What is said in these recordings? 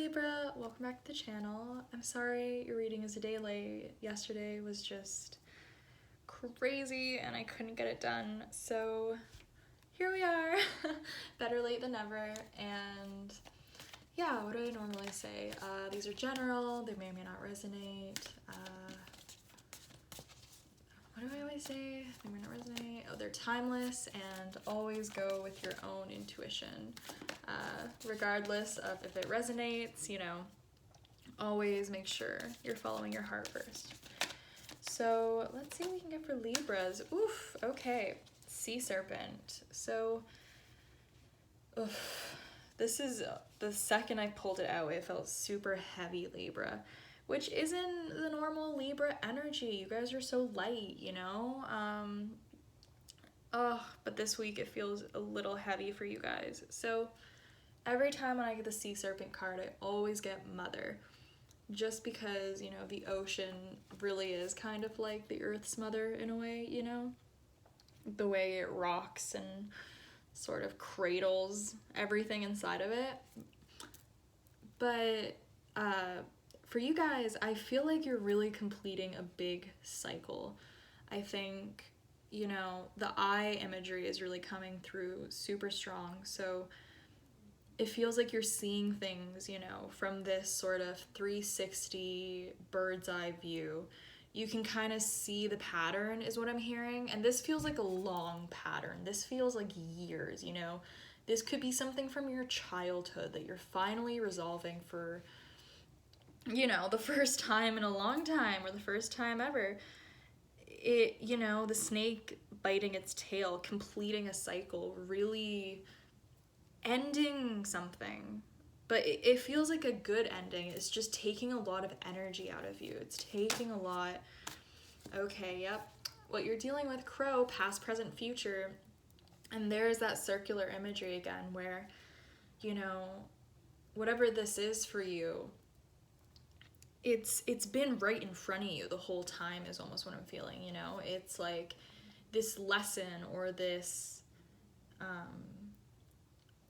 Libra, welcome back to the channel. I'm sorry your reading is a day late. Yesterday was just crazy and I couldn't get it done, so here we are. Better late than never. And yeah, what do I normally say? These are general, they may or may not resonate. What do I always say? They may not resonate. Oh, they're timeless, and always go with your own intuition. Regardless of if it resonates, always make sure you're following your heart first. So let's see what we can get for Libras. Oof, okay. Sea Serpent. So, this is the second I pulled it out, it felt super heavy, Libra, which isn't the normal Libra energy. You guys are so light, but this week it feels a little heavy for you guys. So every time when I get the Sea Serpent card, I always get Mother, just because, the ocean really is kind of like the Earth's mother in a way, the way it rocks and sort of cradles everything inside of it. But for you guys, I feel like you're really completing a big cycle. I think, the eye imagery is really coming through super strong. So it feels like you're seeing things, from this sort of 360 bird's eye view. You can kind of see the pattern is what I'm hearing. And this feels like a long pattern. This feels like years, This could be something from your childhood that you're finally resolving for, the first time in a long time, or the first time ever. The snake biting its tail, completing a cycle, really ending something. But it feels like a good ending. It's just taking a lot of energy out of you. It's taking a lot. Okay, yep. What you're dealing with, Crow, past, present, future. And there's that circular imagery again where, whatever this is for you, it's been right in front of you the whole time is almost what I'm feeling, It's like this lesson or this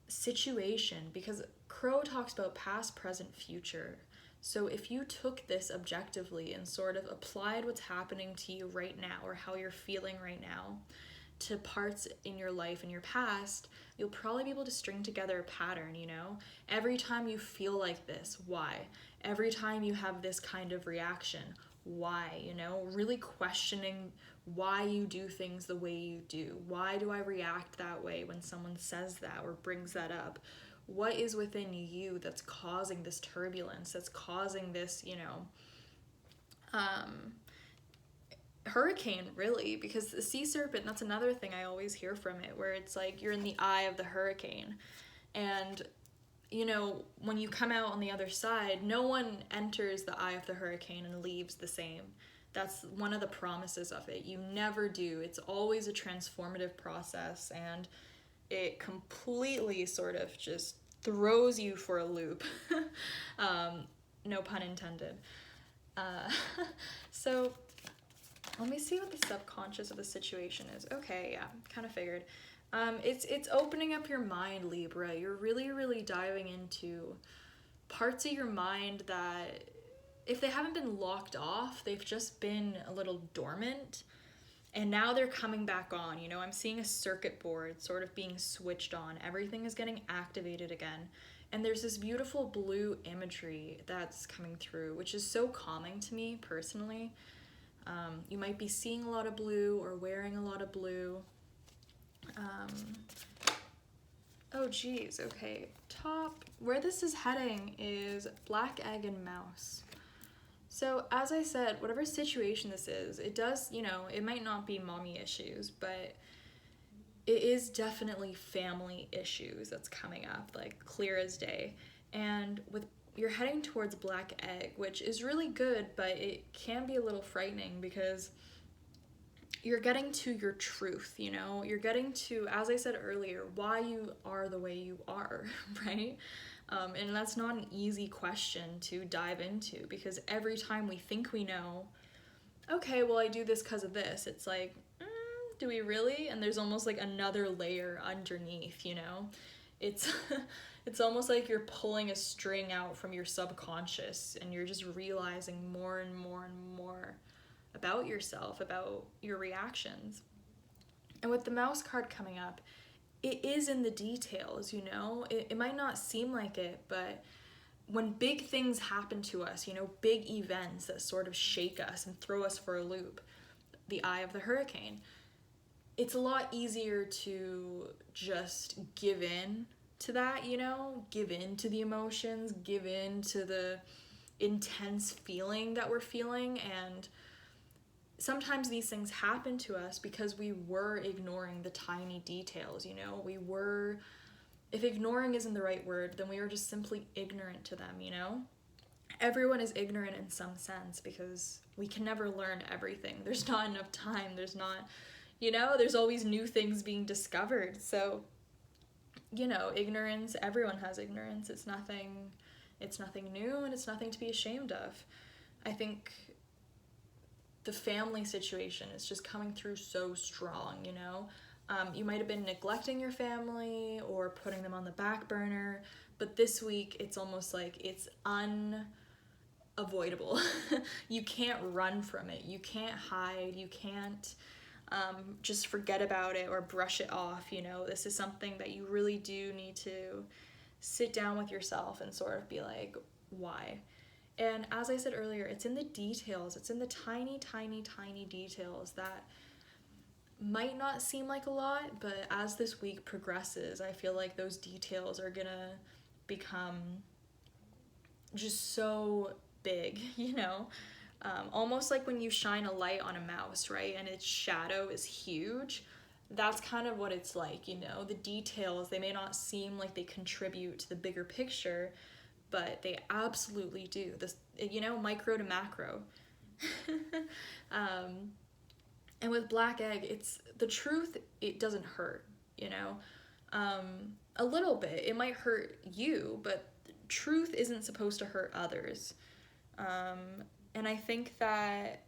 situation, because Crow talks about past, present, future. So if you took this objectively and sort of applied what's happening to you right now or how you're feeling right now to parts in your life in your past, you'll probably be able to string together a pattern, Every time you feel like this, why? Every time you have this kind of reaction, why? Really questioning why you do things the way you do. Why do I react that way when someone says that or brings that up? What is within you that's causing this turbulence, that's causing this, hurricane, really? Because the Sea Serpent, that's another thing I always hear from it, where it's like you're in the eye of the hurricane. And, when you come out on the other side, no one enters the eye of the hurricane and leaves the same. That's one of the promises of it. You never do. It's always a transformative process, and it completely sort of just throws you for a loop. No pun intended. So let me see what the subconscious of the situation is. Okay, yeah, kind of figured. It's opening up your mind, Libra. You're really, really diving into parts of your mind that, if they haven't been locked off, they've just been a little dormant. And now they're coming back on, I'm seeing a circuit board sort of being switched on. Everything is getting activated again. And there's this beautiful blue imagery that's coming through, which is so calming to me personally. You might be seeing a lot of blue or wearing a lot of blue. Oh geez, okay. Top, where this is heading is Black Egg and Mouse. So as I said, whatever situation this is, it does, it might not be mommy issues, but it is definitely family issues that's coming up, like clear as day. And you're heading towards Black Egg, which is really good, but it can be a little frightening because you're getting to your truth, You're getting to, as I said earlier, why you are the way you are, right? And that's not an easy question to dive into, because every time we think we know, okay, well, I do this because of this, it's like, do we really? And there's almost like another layer underneath, It's It's almost like you're pulling a string out from your subconscious and you're just realizing more and more and more about yourself, about your reactions. And with the mouse card coming up, it is in the details, you know? It might not seem like it, but when big things happen to us, you know, big events that sort of shake us and throw us for a loop, the eye of the hurricane, it's a lot easier to just give in to that, you know? Give in to the emotions, give in to the intense feeling that we're feeling. And sometimes these things happen to us because we were ignoring the tiny details, you know? If ignoring isn't the right word, then we are just simply ignorant to them, you know? Everyone is ignorant in some sense because we can never learn everything. There's not enough time. There's not, you know, there's always new things being discovered. So, you know, ignorance, everyone has ignorance. It's nothing new and it's nothing to be ashamed of. I think the family situation is just coming through so strong, you know? You might have been neglecting your family or putting them on the back burner, but this week it's almost like it's unavoidable. You can't run from it. You can't hide. You can't just forget about it or brush it off, you know? This is something that you really do need to sit down with yourself and sort of be like, why? And as I said earlier, it's in the details. It's in the tiny, tiny, tiny details that might not seem like a lot, but as this week progresses, I feel like those details are gonna become just so big, you know? Almost like when you shine a light on a mouse, right? And its shadow is huge. That's kind of what it's like, you know? The details, they may not seem like they contribute to the bigger picture, but they absolutely do. This, you know, micro to macro. And with Black Egg, it's the truth, it doesn't hurt, you know? A little bit. It might hurt you, but truth isn't supposed to hurt others. And I think that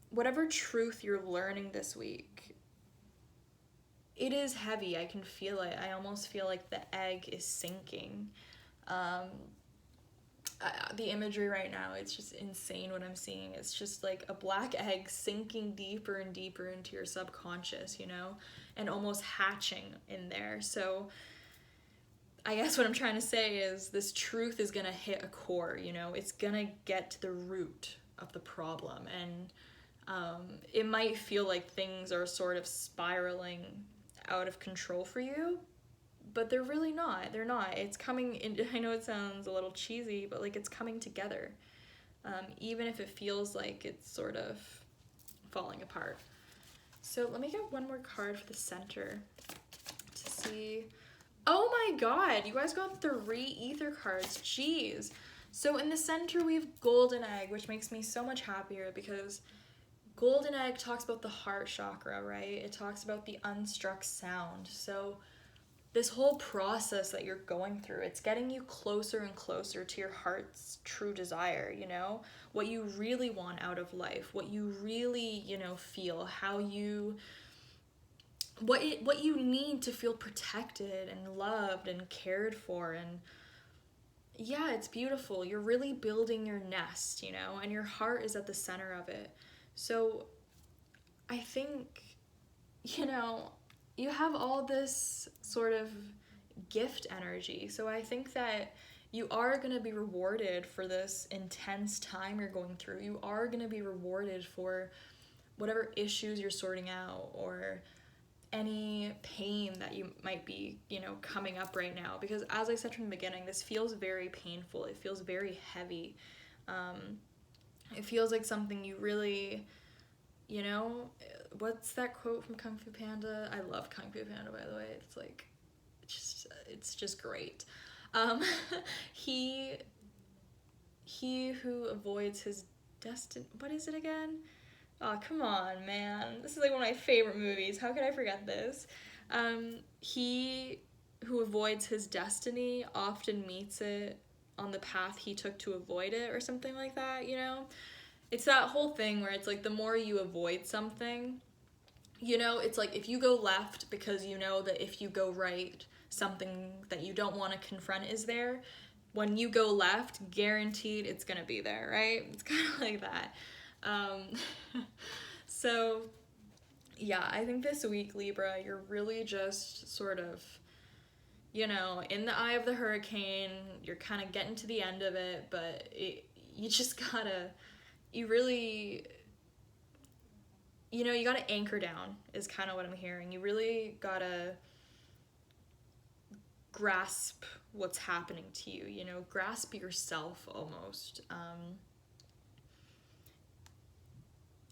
whatever truth you're learning this week, it is heavy. I can feel it. I almost feel like the egg is sinking. The imagery right now, it's just insane what I'm seeing. It's just like a black egg sinking deeper and deeper into your subconscious, you know, and almost hatching in there. So I guess what I'm trying to say is this truth is going to hit a core, you know, it's going to get to the root of the problem. And it might feel like things are sort of spiraling out of control for you, but they're really not. They're not. It's coming in. I know it sounds a little cheesy, but like it's coming together. Even if it feels like it's sort of falling apart. So let me get one more card for the center to see. Oh my god, you guys got 3 ether cards. Jeez. So in the center we have Golden Egg, which makes me so much happier because Golden Egg talks about the heart chakra, right? It talks about the unstruck sound. So this whole process that you're going through, it's getting you closer and closer to your heart's true desire, you know? What you really want out of life, what you really, you know, feel, how you, what you need to feel protected and loved and cared for. And yeah, it's beautiful. You're really building your nest, you know, and your heart is at the center of it. So I think, you know, you have all this sort of gift energy. So I think that you are going to be rewarded for this intense time you're going through. You are going to be rewarded for whatever issues you're sorting out or any pain that you might be, you know, coming up right now. Because as I said from the beginning, this feels very painful. It feels very heavy. It feels like something you really, you know, what's that quote from Kung Fu Panda? I love Kung Fu Panda, by the way. It's like, it's just great. He who avoids his destiny, what is it again? Oh, come on, man. This is like one of my favorite movies. How could I forget this? He who avoids his destiny often meets it on the path he took to avoid it, or something like that, you know? It's that whole thing where it's like the more you avoid something, you know, it's like if you go left because you know that if you go right, something that you don't want to confront is there, when you go left, guaranteed it's gonna be there, right? It's kind of like that. So yeah, I think this week, Libra, you're really just sort of, in the eye of the hurricane. You're kind of getting to the end of it, but you just gotta, you really, you gotta anchor down, is kind of what I'm hearing. You really gotta grasp what's happening to you, grasp yourself almost.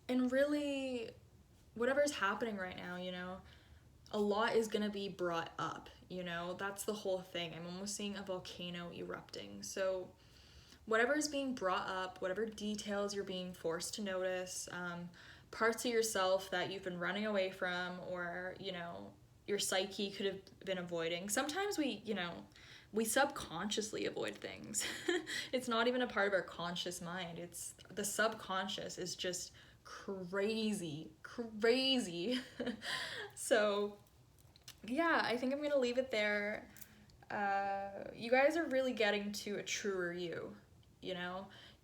And really, whatever's happening right now, a lot is gonna be brought up, that's the whole thing. I'm almost seeing a volcano erupting. So whatever is being brought up, whatever details you're being forced to notice, parts of yourself that you've been running away from, or, your psyche could have been avoiding. Sometimes we subconsciously avoid things. It's not even a part of our conscious mind. It's the subconscious is just crazy. So yeah, I think I'm gonna leave it there. You guys are really getting to a truer you,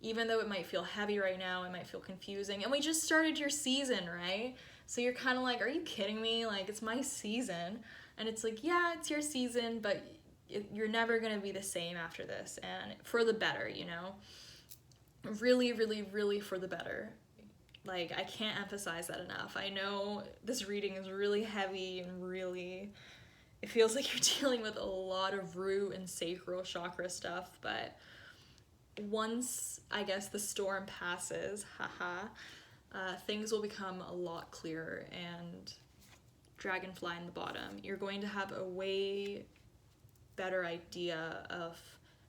even though it might feel heavy right now, it might feel confusing, and we just started your season, right? So you're kind of like, are you kidding me? Like, it's my season. And it's like, yeah, it's your season, but you're never gonna be the same after this, and for the better, really, really, really for the better. Like, I can't emphasize that enough. I know this reading is really heavy and really, it feels like you're dealing with a lot of root and sacral chakra stuff, but once, I guess, the storm passes, things will become a lot clearer, and dragonfly in the bottom, you're going to have a way better idea of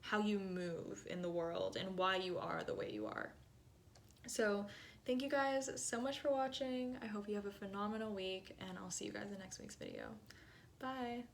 how you move in the world and why you are the way you are. So thank you guys so much for watching. I hope you have a phenomenal week, and I'll see you guys in next week's video. Bye.